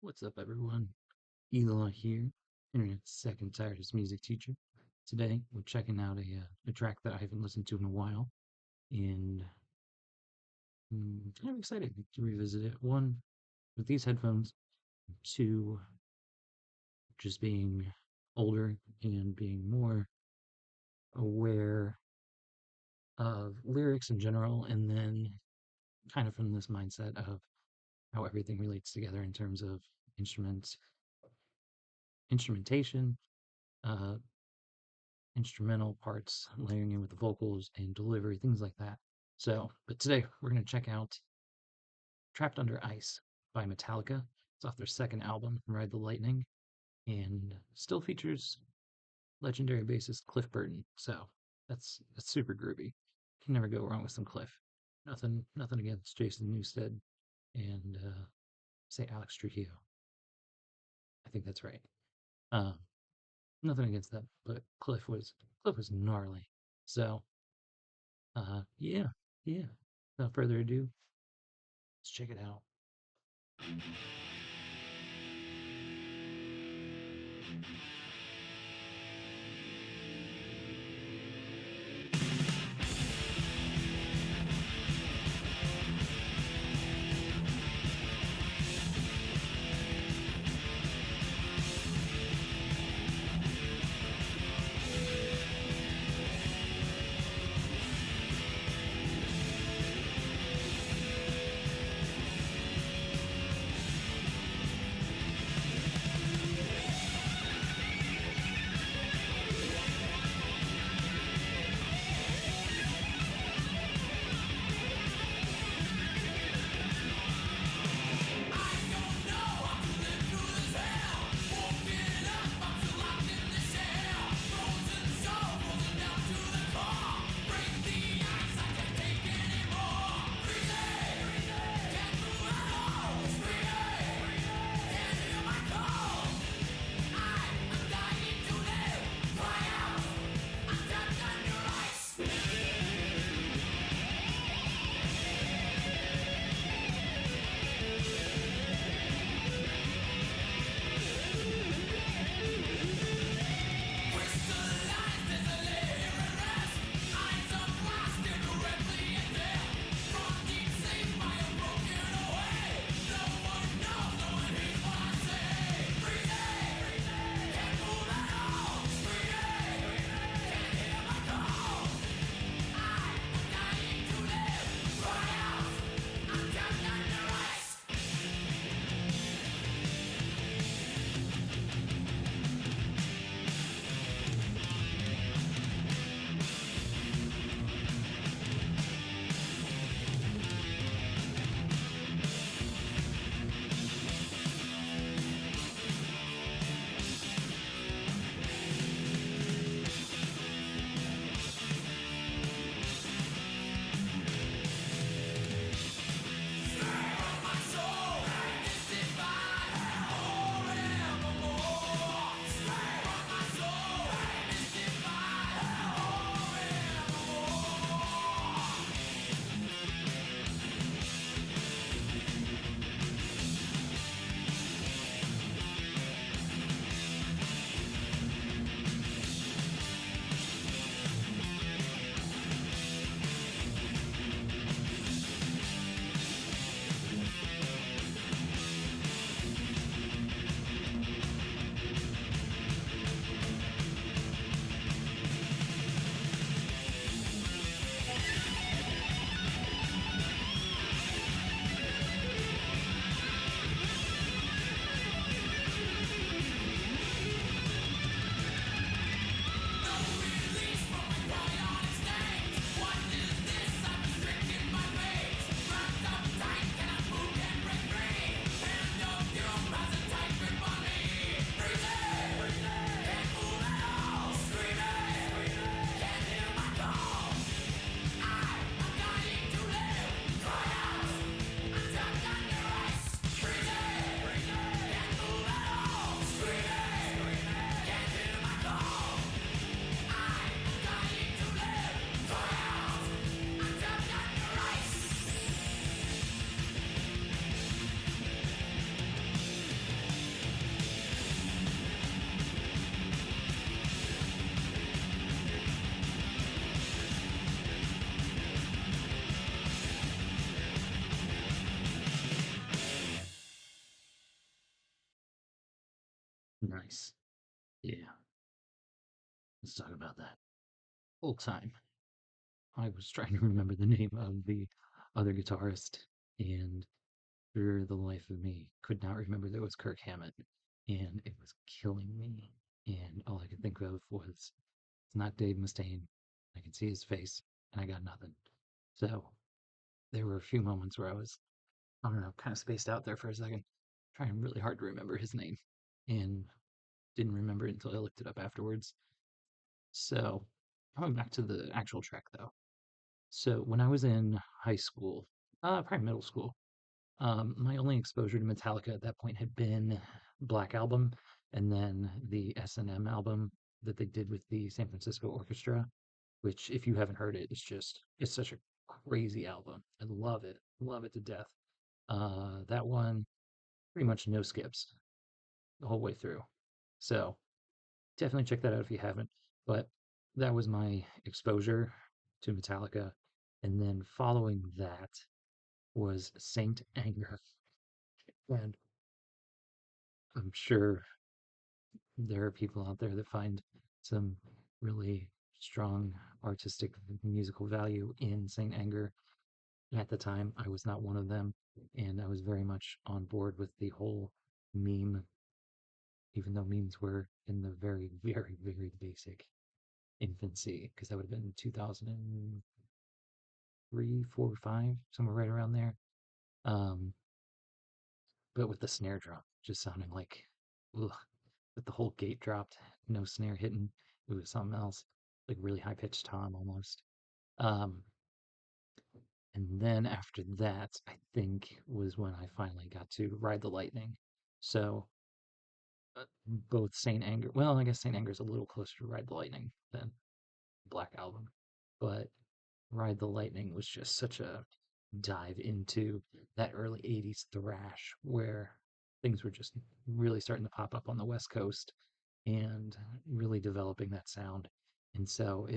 What's up, everyone? Eli here, Internet's second tiredest music teacher. Today, we're checking out a track that I haven't listened to in a while, and kind of excited to revisit it. One, with these headphones, two, just being older and being more aware of lyrics in general, and then kind of from this mindset of how everything relates together in terms of instruments, instrumentation, uh, instrumental parts, layering in with the vocals and delivery, things like that. But today we're going to check out Trapped Under Ice by Metallica. It's off their second album, Ride the Lightning, and still features legendary bassist Cliff Burton. So that's super groovy. Can never go wrong with some Cliff. Nothing against Jason Newsted and say Alex Trujillo. I think that's right. Uh, Nothing against that, but Cliff was gnarly. So yeah, yeah. Without further ado, let's check it out. Nice. Yeah, let's talk about that. Whole time I was trying to remember the name of the other guitarist, and for the life of me, could not remember that it was Kirk Hammett, and it was killing me. And all I could think of was, it's not Dave Mustaine. I could see his face, and I got nothing. So there were a few moments where I was, I don't know, kind of spaced out there for a second, trying really hard to remember his name, and didn't remember it until I looked it up afterwards. So coming back to the actual track, though. So when I was in high school, probably middle school, my only exposure to Metallica at that point had been Black Album and then the S&M album that they did with the San Francisco Orchestra, which if you haven't heard it, it's such a crazy album. I love it to death. That one, pretty much no skips the whole way through. So definitely check that out if you haven't. But that was my exposure to Metallica. And then following that was Saint Anger. And I'm sure there are people out there that find some really strong artistic musical value in Saint Anger. At the time, I was not one of them, and I was very much on board with the whole meme, even though memes were in the very, very, very basic infancy, because that would have been 2003, 4, 5, somewhere right around there. Um, but with the snare drum just sounding like, ugh, with the whole gate dropped, no snare hitting, it was something else, like really high pitched tom almost. Um, and then after that, I think was when I finally got to Ride the Lightning. So both Saint Anger, well, I guess Saint Anger is a little closer to Ride the Lightning than Black Album, but Ride the Lightning was just such a dive into that early 80s thrash where things were just really starting to pop up on the West Coast and really developing that sound. And so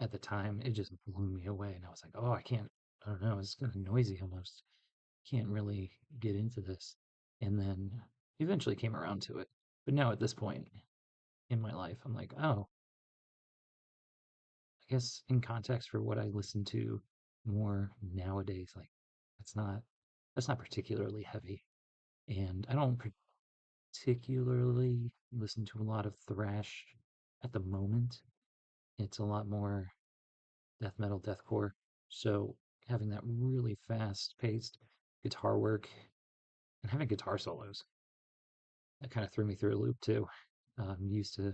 at the time, it just blew me away. And I was like, oh, I don't know, it's kind of noisy almost. Can't really get into this. And then eventually came around to it. But now at this point in my life, I'm like, oh, I guess in context for what I listen to more nowadays, like that's not that's not particularly heavy. And I don't particularly listen to a lot of thrash at the moment. It's a lot more death metal, deathcore. So having that really fast paced guitar work and having guitar solos, that kind of threw me through a loop too. Used to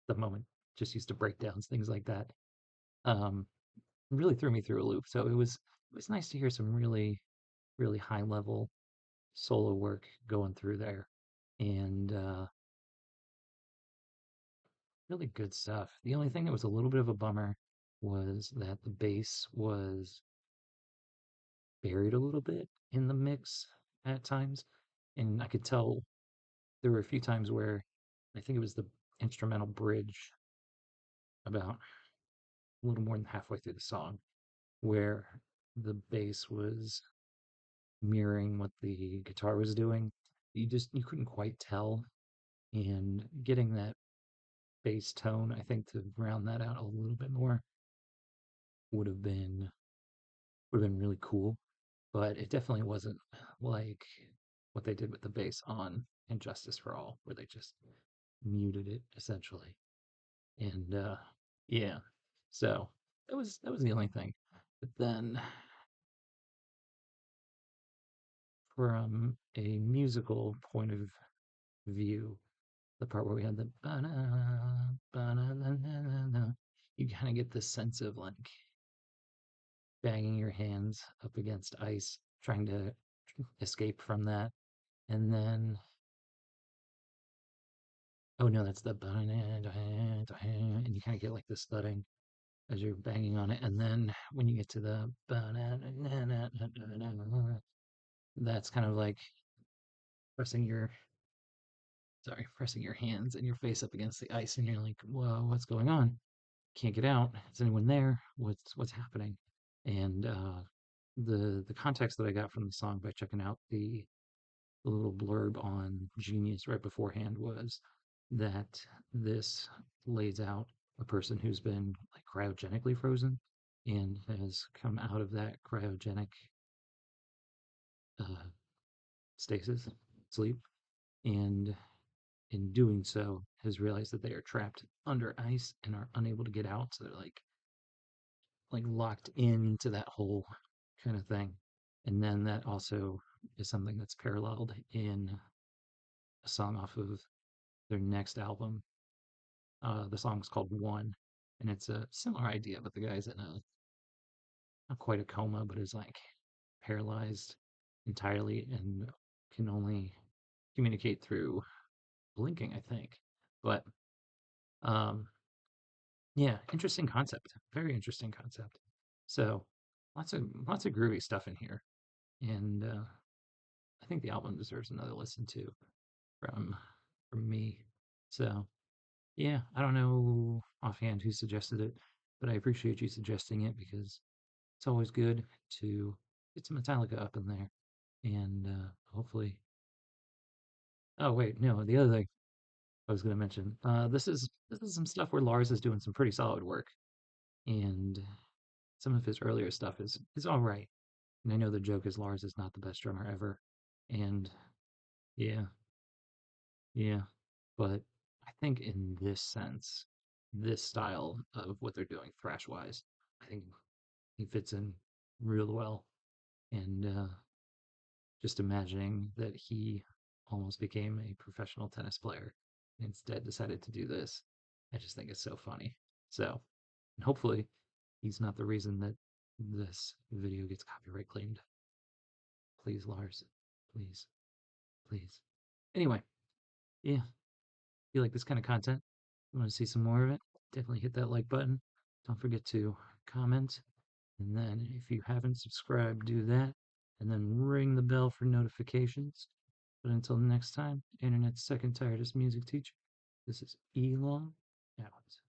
the moment, just used to breakdowns, things like that. Um, really threw me through a loop. So it was nice to hear some really, really high level solo work going through there. And really good stuff. The only thing that was a little bit of a bummer was that the bass was buried a little bit in the mix at times. And I could tell there were a few times where I think it was the instrumental bridge about a little more than halfway through the song where the bass was mirroring what the guitar was doing. You couldn't quite tell. And getting that bass tone, I think, to round that out a little bit more would have been really cool, but it definitely wasn't like what they did with the bass on Injustice for All, where they just muted it essentially. And yeah, so that was the only thing. But then from a musical point of view, the part where we had the ba-na, ba-na, na, na, na, na, you kind of get this sense of like banging your hands up against ice, trying to escape from that. And then, oh no, that's the and you kind of get like this thudding as you're banging on it. And then when you get to the that's kind of like pressing your pressing your hands and your face up against the ice, and you're like, whoa, what's going on? Can't get out. Is anyone there? What's happening? And the context that I got from the song by checking out the the little blurb on Genius right beforehand was that this lays out a person who's been like cryogenically frozen and has come out of that cryogenic uh, stasis, sleep, and in doing so has realized that they are trapped under ice and are unable to get out. So they're like locked into that whole kind of thing. And then that also is something that's paralleled in a song off of their next album. The song's called One, and it's a similar idea, but the guy's in a not quite a coma, but is like paralyzed entirely and can only communicate through blinking, I think. But um, yeah, interesting concept. Very interesting concept. So lots of groovy stuff in here, and I think the album deserves another listen too from from me. So yeah, I don't know offhand who suggested it, but I appreciate you suggesting it because it's always good to get some Metallica up in there, and hopefully. Oh wait, no, the other thing I was going to mention, this is some stuff where Lars is doing some pretty solid work, and some of his earlier stuff is all right. And I know the joke is Lars is not the best drummer ever, and yeah, yeah, but I think in this sense, this style of what they're doing thrash wise, I think he fits in real well. And just imagining that he almost became a professional tennis player and instead decided to do this, I just think it's so funny. So, and hopefully, he's not the reason that this video gets copyright claimed. Please, Lars. Please, please. Anyway, yeah, you like this kind of content? You want to see some more of it? Definitely hit that like button. Don't forget to comment. And then if you haven't subscribed, do that. And then ring the bell for notifications. But until next time, Internet's second tiredest music teacher, this is Elon out.